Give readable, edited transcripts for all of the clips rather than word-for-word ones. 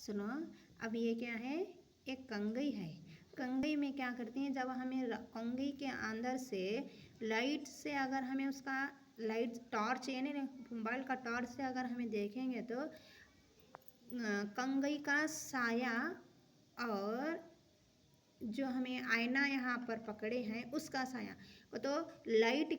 सुनो, अब ये क्या है, एक कंघी है। कंघी में क्या करते हैं, जब हमें कंघी के अंदर से लाइट से अगर हमें उसका लाइट टॉर्च यानी मोबाइल का टॉर्च से अगर हमें देखेंगे तो कंघी का साया और जो हमें आईना यहाँ पर पकड़े हैं उसका साया, तो लाइट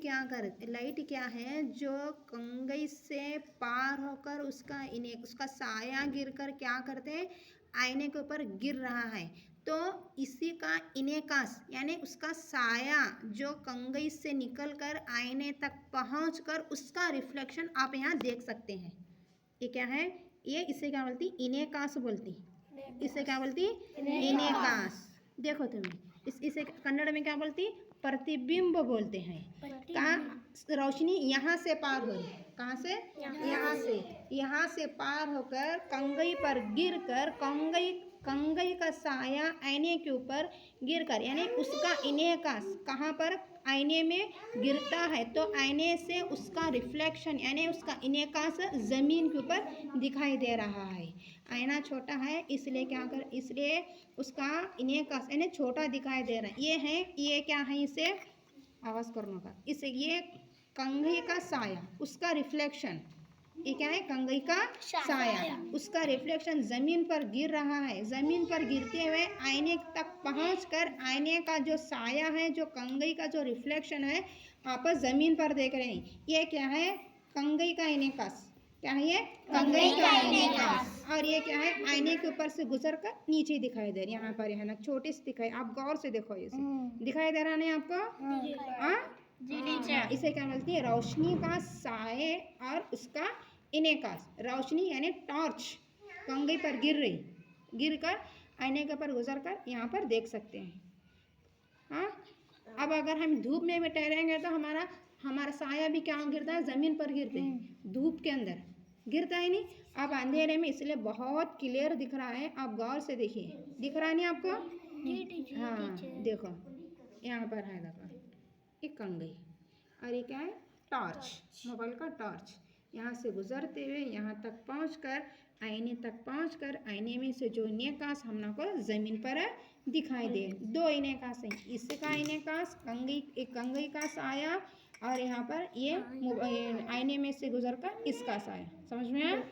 क्या है, जो कंघी से पार होकर उसका साया गिरकर क्या करते हैं, आईने के ऊपर गिर रहा है। तो इसी का इनेकास यानी उसका साया जो कंघी से निकलकर आईने तक पहुंचकर उसका रिफ्लेक्शन आप यहाँ देख सकते हैं। ये क्या है, ये इसे क्या बोलती, इनेकास बोलती। इसे क्या बोलती, इनेकास। देखो तुम्हें इसे कन्नड़ में क्या बोलती, प्रतिबिंब बोलते हैं। कहाँ रोशनी यहाँ से पार हो रही, कहाँ से, यहाँ से पार होकर कंघी पर गिरकर कंघी का साया आईने के ऊपर गिरकर यानी उसका इनेकास कहाँ पर, आईने में गिरता है तो आईने से उसका रिफ्लेक्शन यानी उसका इनेकास ज़मीन के ऊपर दिखाई दे रहा है। आईना छोटा है इसलिए उसका इनेकास यानी छोटा दिखाई दे रहा है। ये क्या है, इसे आवाज़ करने का, इसे ये कंघी का साया उसका रिफ्लेक्शन, ये क्या है, कंघी का साया उसका रिफ्लेक्शन ज़मीन पर गिर रहा है। ज़मीन पर गिरते हुए आईने तक पहुंचकर आईने का जो साया है, जो कंघी का जो रिफ्लेक्शन है, आप ज़मीन पर देख रहे हैं। ये क्या है, कंघी का इनेकास। क्या है ये, कंघी का इनेकास। और ये क्या है, आईने के ऊपर से गुजर कर नीचे दिखाई दे रही है। यहाँ पर है ना, छोटी सी दिखाई, आप गौर से देखो, इसे दिखाई दे रहा नहीं आपको, इसे क्या बोलती है, रोशनी का साये और उसका इनेकास। रोशनी यानी टॉर्च कंघी पर गिर कर आईने के ऊपर गुजर कर यहाँ पर देख सकते हैं। हाँ, अब अगर हम धूप में भी ठहरेंगे तो हमारा साया भी क्या गिरता है, ज़मीन पर गिरते हैं, धूप के अंदर गिरता है नहीं। अब अंधेरे में इसलिए बहुत क्लियर दिख रहा है, आप गौर से देखिए, दिख रहा है नहीं आपको, हाँ देखो यहाँ पर है, देखो एक कंघी और ये क्या है, टॉर्च, मोबाइल का टॉर्च। यहाँ से गुजरते हुए यहाँ तक पहुँचकर आईने में से जो इनेकास हम को ज़मीन पर दिखाई दे, दो इनेकास हैं, इसका इनेकास कंघी का साया और यहाँ पर ये आईने में से गुजरकर इसका साया। समझ में आया?